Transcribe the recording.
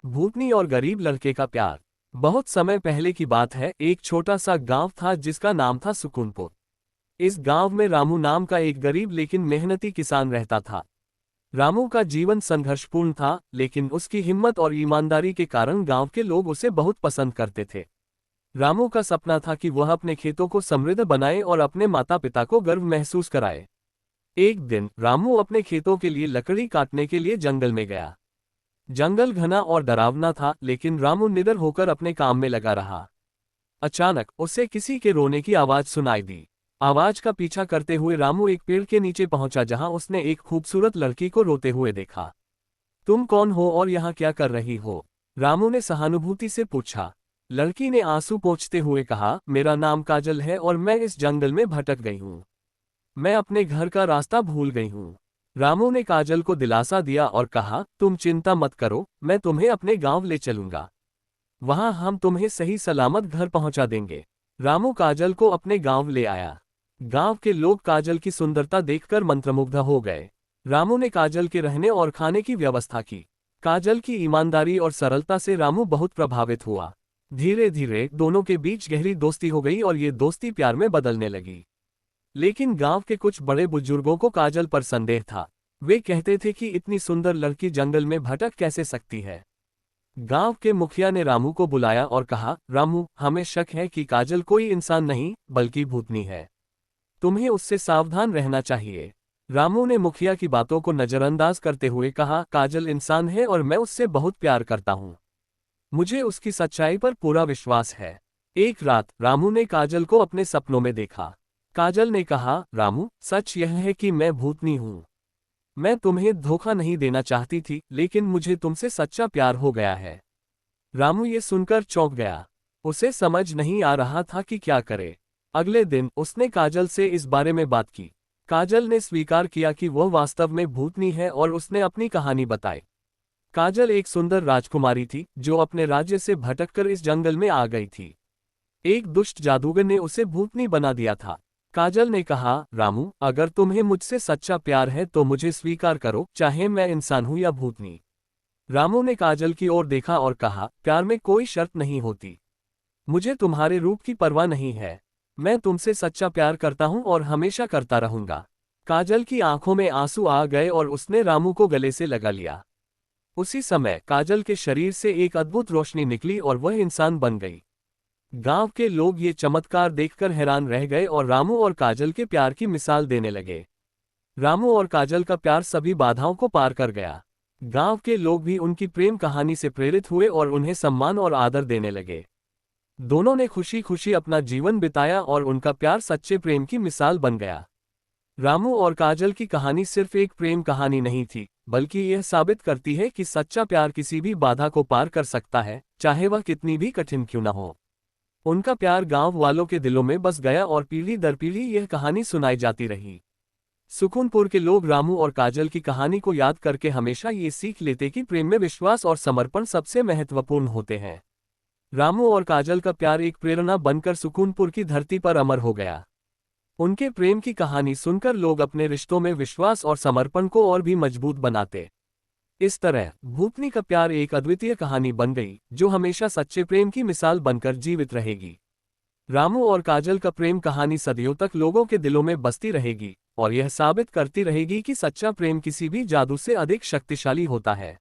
भूतनी और गरीब लड़के का प्यार। बहुत समय पहले की बात है, एक छोटा सा गांव था जिसका नाम था सुकूनपुर। इस गांव में रामू नाम का एक गरीब लेकिन मेहनती किसान रहता था। रामू का जीवन संघर्षपूर्ण था, लेकिन उसकी हिम्मत और ईमानदारी के कारण गांव के लोग उसे बहुत पसंद करते थे। रामू का सपना था कि वह अपने खेतों को समृद्ध बनाए और अपने माता पिता को गर्व महसूस कराए। एक दिन रामू अपने खेतों के लिए लकड़ी काटने के लिए जंगल में गया। जंगल घना और डरावना था, लेकिन रामू निडर होकर अपने काम में लगा रहा। अचानक उसे किसी के रोने की आवाज सुनाई दी। आवाज का पीछा करते हुए रामू एक पेड़ के नीचे पहुंचा, जहां उसने एक खूबसूरत लड़की को रोते हुए देखा। तुम कौन हो और यहाँ क्या कर रही हो? रामू ने सहानुभूति से पूछा। लड़की ने आंसू पोंछते हुए कहा, मेरा नाम काजल है और मैं इस जंगल में भटक गई हूँ। मैं अपने घर का रास्ता भूल गई हूँ। रामू ने काजल को दिलासा दिया और कहा, तुम चिंता मत करो, मैं तुम्हें अपने गांव ले चलूंगा। वहां हम तुम्हें सही सलामत घर पहुंचा देंगे। रामू काजल को अपने गांव ले आया। गांव के लोग काजल की सुंदरता देखकर मंत्रमुग्ध हो गए। रामू ने काजल के रहने और खाने की व्यवस्था की। काजल की ईमानदारी और सरलता से रामू बहुत प्रभावित हुआ। धीरे धीरे दोनों के बीच गहरी दोस्ती हो गई और ये दोस्ती प्यार में बदलने लगी। लेकिन गांव के कुछ बड़े बुजुर्गों को काजल पर संदेह था। वे कहते थे कि इतनी सुंदर लड़की जंगल में भटक कैसे सकती है। गांव के मुखिया ने रामू को बुलाया और कहा, रामू, हमें शक है कि काजल कोई इंसान नहीं बल्कि भूतनी है। तुम्हें उससे सावधान रहना चाहिए। रामू ने मुखिया की बातों को नजरअंदाज करते हुए कहा, काजल इंसान है और मैं उससे बहुत प्यार करता हूँ। मुझे उसकी सच्चाई पर पूरा विश्वास है। एक रात रामू ने काजल को अपने सपनों में देखा। काजल ने कहा, रामू, सच यह है कि मैं भूतनी हूँ। मैं तुम्हें धोखा नहीं देना चाहती थी, लेकिन मुझे तुमसे सच्चा प्यार हो गया है। रामू ये सुनकर चौंक गया। उसे समझ नहीं आ रहा था कि क्या करे। अगले दिन उसने काजल से इस बारे में बात की। काजल ने स्वीकार किया कि वह वास्तव में भूतनी है और उसने अपनी कहानी बताई। काजल एक सुंदर राजकुमारी थी जो अपने राज्य से भटककर इस जंगल में आ गई थी। एक दुष्ट जादूगर ने उसे भूतनी बना दिया था। काजल ने कहा, रामू, अगर तुम्हें मुझसे सच्चा प्यार है तो मुझे स्वीकार करो, चाहे मैं इंसान हूं या भूतनी। रामू ने काजल की ओर देखा और कहा, प्यार में कोई शर्त नहीं होती। मुझे तुम्हारे रूप की परवाह नहीं है। मैं तुमसे सच्चा प्यार करता हूं और हमेशा करता रहूंगा। काजल की आंखों में आंसू आ गए और उसने रामू को गले से लगा लिया। उसी समय काजल के शरीर से एक अद्भुत रोशनी निकली और वह इंसान बन गई। गांव के लोग ये चमत्कार देखकर हैरान रह गए और रामू और काजल के प्यार की मिसाल देने लगे। रामू और काजल का प्यार सभी बाधाओं को पार कर गया। गांव के लोग भी उनकी प्रेम कहानी से प्रेरित हुए और उन्हें सम्मान और आदर देने लगे। दोनों ने खुशी खुशी अपना जीवन बिताया और उनका प्यार सच्चे प्रेम की मिसाल बन गया। रामू और काजल की कहानी सिर्फ एक प्रेम कहानी नहीं थी, बल्कि यह साबित करती है कि सच्चा प्यार किसी भी बाधा को पार कर सकता है, चाहे वह कितनी भी कठिन क्यों न हो। उनका प्यार गांव वालों के दिलों में बस गया और पीढ़ी दर पीढ़ी यह कहानी सुनाई जाती रही। सुकूनपुर के लोग रामू और काजल की कहानी को याद करके हमेशा ये सीख लेते कि प्रेम में विश्वास और समर्पण सबसे महत्वपूर्ण होते हैं। रामू और काजल का प्यार एक प्रेरणा बनकर सुकूनपुर की धरती पर अमर हो गया। उनके प्रेम की कहानी सुनकर लोग अपने रिश्तों में विश्वास और समर्पण को और भी मजबूत बनाते। इस तरह भूतनी का प्यार एक अद्वितीय कहानी बन गई, जो हमेशा सच्चे प्रेम की मिसाल बनकर जीवित रहेगी। रामू और काजल का प्रेम कहानी सदियों तक लोगों के दिलों में बसती रहेगी और यह साबित करती रहेगी कि सच्चा प्रेम किसी भी जादू से अधिक शक्तिशाली होता है।